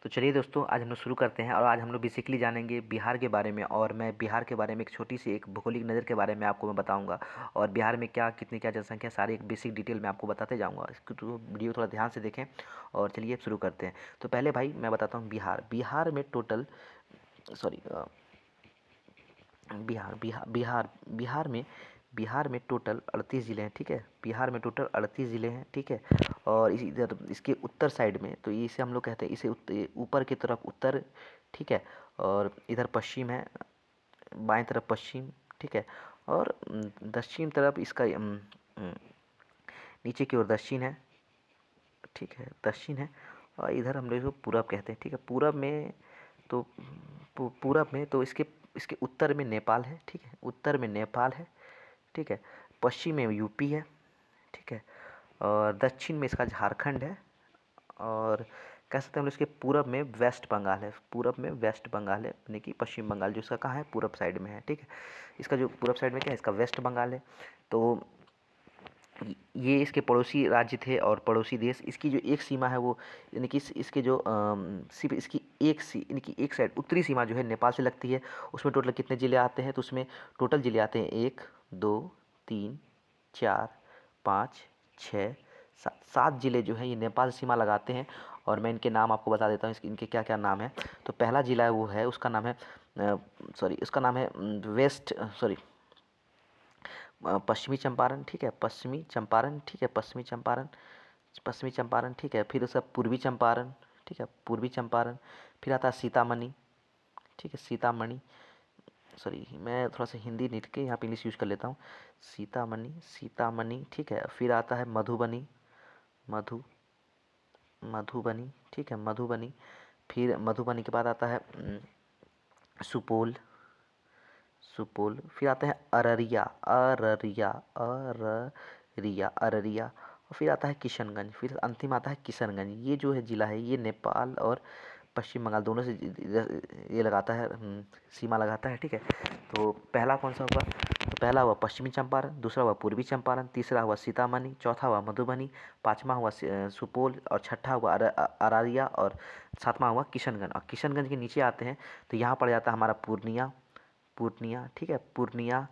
तो चलिए दोस्तों, आज हम लोग शुरू करते हैं और आज हम लोग बेसिकली जानेंगे बिहार के बारे में। और मैं बिहार के बारे में एक छोटी सी एक भौगोलिक नज़र के बारे में आपको मैं बताऊंगा। और बिहार में क्या कितनी क्या जनसंख्या, सारी एक बेसिक डिटेल मैं आपको बताते जाऊंगा। इसको तो वीडियो थोड़ा ध्यान से देखें। और चलिए शुरू करते हैं। तो पहले भाई मैं बताता हूँ बिहार में टोटल, सॉरी, बिहार बिहार बिहार बिहार में टोटल 38 ज़िले हैं। ठीक है, बिहार में टोटल 38 ज़िले हैं। ठीक है, और इधर इसके उत्तर साइड में, तो इसे हम लोग कहते हैं, इसे ऊपर की तरफ उत्तर। ठीक है, और इधर पश्चिम है, बाएं तरफ पश्चिम। ठीक है, और दक्षिण तरफ इसका नीचे की ओर दक्षिण है। ठीक है, दक्षिण है। और इधर हम लोग इसको पूरब कहते हैं। ठीक है, पूरब में तो पूरब में तो इसके इसके उत्तर में नेपाल है। ठीक है, उत्तर में नेपाल है। ठीक है, पश्चिम में यूपी है। ठीक है, और दक्षिण में इसका झारखंड है। और कह सकते हैं हम लोग इसके पूरब में वेस्ट बंगाल है। पूरब में वेस्ट बंगाल है, यानी कि पश्चिम बंगाल जो इसका कहाँ है, पूरब साइड में है। ठीक है, इसका जो पूरब साइड में क्या है, इसका वेस्ट बंगाल है। तो ये इसके पड़ोसी राज्य थे और पड़ोसी देश। इसकी जो एक सीमा है वो, यानी कि इसके जो सिर्फ इसकी यानी कि एक साइड उत्तरी सीमा जो है नेपाल से लगती है। उसमें टोटल कितने ज़िले आते हैं, तो उसमें टोटल ज़िले आते हैं 1 2 3 4 5 6 7 ज़िले जो हैं ये नेपाल सीमा लगाते हैं। और मैं इनके नाम आपको बता देता हूँ, इनके क्या क्या नाम है। तो पहला ज़िला है वो है, उसका नाम है उसका नाम है वेस्ट, सॉरी, पश्चिमी चंपारण। ठीक है, पश्चिमी चंपारण। ठीक है, पश्चिमी चंपारण। ठीक है, फिर उसका पूर्वी चंपारण। ठीक है, पूर्वी चंपारण। फिर आता है सीतामढ़ी। ठीक है, सीतामढ़ी, सॉरी, मैं थोड़ा सा हिंदी लिख के यहाँ पे इंग्लिश यूज़ कर लेता हूँ। सीतामढ़ी। ठीक है, फिर आता है मधुबनी। मधु मधुबनी। ठीक है, मधुबनी। फिर मधुबनी के बाद आता है सुपौल। फिर आता है अररिया। अररिया। और फिर आता है किशनगंज। फिर अंतिम आता है किशनगंज। ये जो है ज़िला है, ये नेपाल और पश्चिम बंगाल दोनों से ये लगाता है, सीमा लगाता है। ठीक है, तो पहला कौन सा हुआ, तो पहला हुआ पश्चिमी चंपारण, दूसरा हुआ पूर्वी चंपारण, तीसरा हुआ सीतामढ़ी, चौथा हुआ मधुबनी, पाँचवा हुआ सुपौल, और छठा हुआ अररिया, और सातवां हुआ किशनगंज। और किशनगंज के नीचे आते हैं तो यहाँ पड़ जाता है हमारा पूर्णिया। ठीक है, पूर्णिया।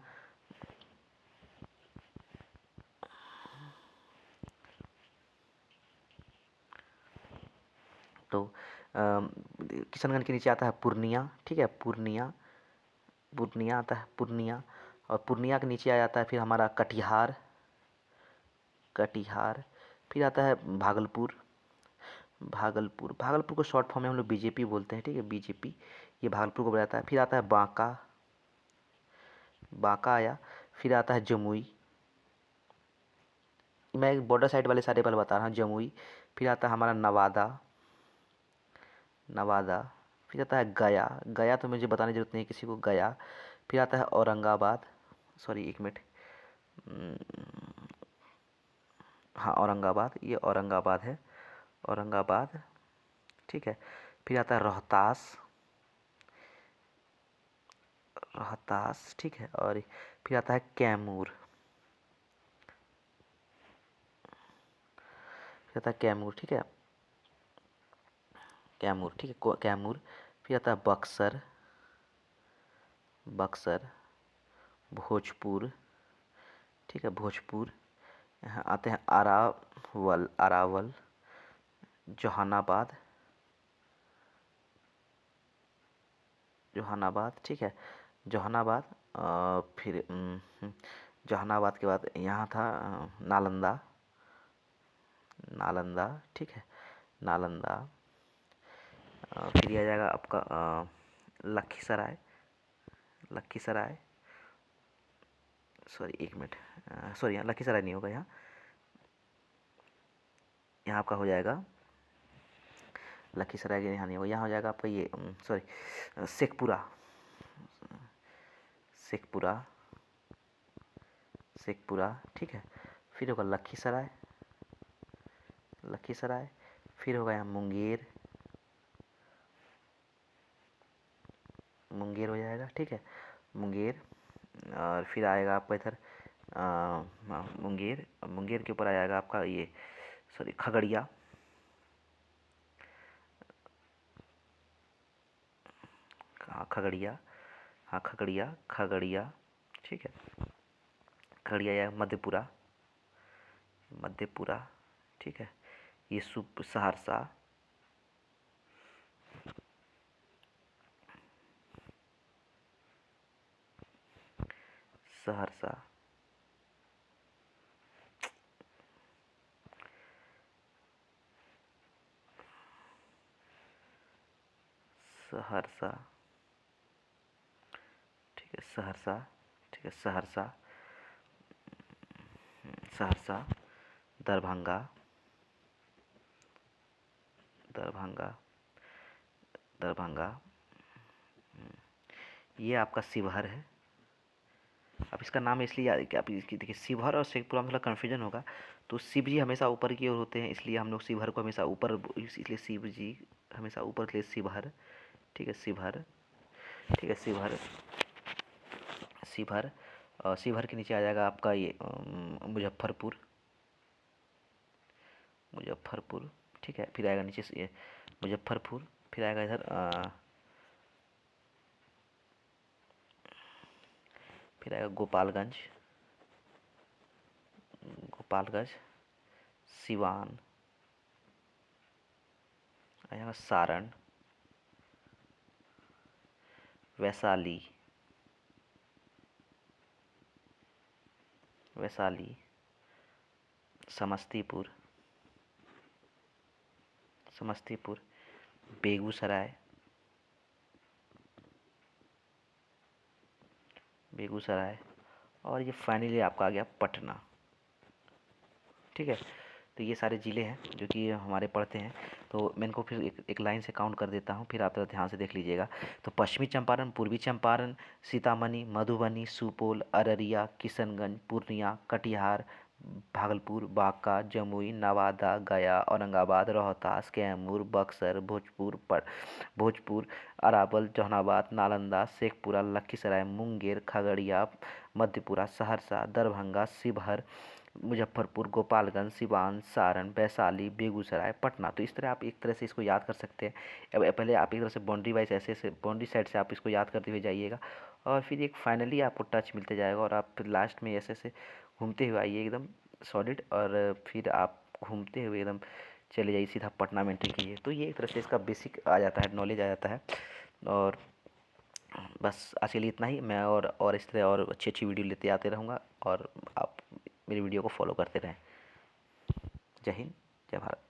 तो किशनगंज के नीचे आता है पूर्णिया। ठीक है, पूर्णिया आता है, पूर्णिया। और पूर्णिया के नीचे आ जाता है फिर हमारा कटिहार। फिर आता है भागलपुर को शॉर्ट फॉर्म में हम लोग बीजेपी बोलते हैं। ठीक है, बीजेपी, ये भागलपुर को बताता है। फिर आता है बांका आया। फिर आता है जमुई। मैं एक बॉर्डर साइड वाले सारे पहले बता रहा हूँ, जमुई। फिर आता है हमारा नवादा। फिर आता है गया तो मुझे बताने की जरूरत नहीं है किसी को, गया। फिर आता है औरंगाबाद, सॉरी एक मिनट, हाँ औरंगाबाद, ये औरंगाबाद है, औरंगाबाद। ठीक है, फिर आता है रोहतास। ठीक है, और फिर आता है कैमूर। ठीक है, ठीक है, कैमूर। फिर आता है बक्सर, भोजपुर। ठीक है, भोजपुर। यहाँ आते हैं अरावल, जहानाबाद। ठीक है, जहानाबाद। फिर जहानाबाद के बाद यहाँ था नालंदा। ठीक है, नालंदा। फिर यह आ जाएगा आपका लखीसराय। सॉरी एक मिनट, सॉरी, यहाँ लखीसराय नहीं होगा, यहाँ आपका हो जाएगा लखीसराय के, यहाँ नहीं होगा, यहाँ हो जाएगा आपका ये, सॉरी, शेखपुरा। ठीक है, फिर होगा लखीसराय। फिर होगा यहाँ मुंगेर हो जाएगा। ठीक है, मुंगेर। और फिर आएगा आपका इधर मुंगेर के ऊपर आ जाएगा आपका ये, सॉरी, खगड़िया। खगड़िया, हाँ खगड़िया, खगड़िया, ठीक है। खगड़िया या मधेपुरा, मधेपुरा, ठीक है। ये सहरसा, सहरसा, सहरसा, ठीक है। सहरसा, ठीक है। सहरसा, सहरसा, दरभंगा, दरभंगा, दरभंगा, ये आपका शिवहर है। अब इसका नाम इसलिए याद कि आप इसकी देखिए, शिवहर और शेखपुरा में थोड़ा कन्फ्यूजन होगा। तो शिव जी हमेशा ऊपर की ओर होते हैं, इसलिए हम लोग शिवहर को हमेशा ऊपर, इसलिए शिव जी हमेशा ऊपर के लिए शिवहर, ठीक है। शिवहर, ठीक है। शिवहर, शिवहर, और शिवहर के नीचे आ जाएगा आपका ये मुजफ्फरपुर, मुजफ्फरपुर, ठीक है। फिर आएगा नीचे से ये मुजफ्फरपुर, फिर आएगा इधर फिर आएगा गोपालगंज, गोपालगंज, सिवान, आएगा सारण, वैशाली, वैशाली, समस्तीपुर, समस्तीपुर, बेगूसराय, बेगूसराय, और ये फाइनली आपका आ गया पटना, ठीक है। तो ये सारे ज़िले हैं जो कि हमारे पड़ते हैं। तो मैं इनको फिर एक लाइन से काउंट कर देता हूँ, फिर आप ध्यान से देख लीजिएगा। तो पश्चिमी चंपारण, पूर्वी चंपारण, सीतामढ़ी, मधुबनी, सुपौल, अररिया, किशनगंज, पूर्णिया, कटिहार, भागलपुर, बांका, जमुई, नवादा, गया, औरंगाबाद, रोहतास, कैमूर, बक्सर, भोजपुर, अरावल, जहानाबाद, नालंदा, शेखपुरा, लखीसराय, मुंगेर, खगड़िया, मधेपुरा, सहरसा, दरभंगा, शिवहर, मुजफ्फरपुर, गोपालगंज, सिवान, सारण, वैशाली, बेगूसराय, पटना। तो इस तरह आप एक तरह से इसको याद कर सकते हैं। अब पहले आप एक तरह से बाउंड्री वाइज ऐसे ऐसे बाउंड्री साइड से आप इसको याद करते हुए जाइएगा, और फिर एक फाइनली आपको टच मिलते जाएगा, और आप फिर लास्ट में ऐसे ऐसे घूमते हुए आइए एकदम सॉलिड, और फिर आप घूमते हुए एकदम चले जाइए सीधा पटना में एंट्री कीजिए। तो ये एक तरह से इसका बेसिक आ जाता है, नॉलेज आ जाता है। और बस आज के लिए इतना ही। मैं और इस तरह और अच्छी अच्छी वीडियो लेते आते रहूँगा, और आप मेरी वीडियो को फॉलो करते रहें। जय हिंद, जय भारत।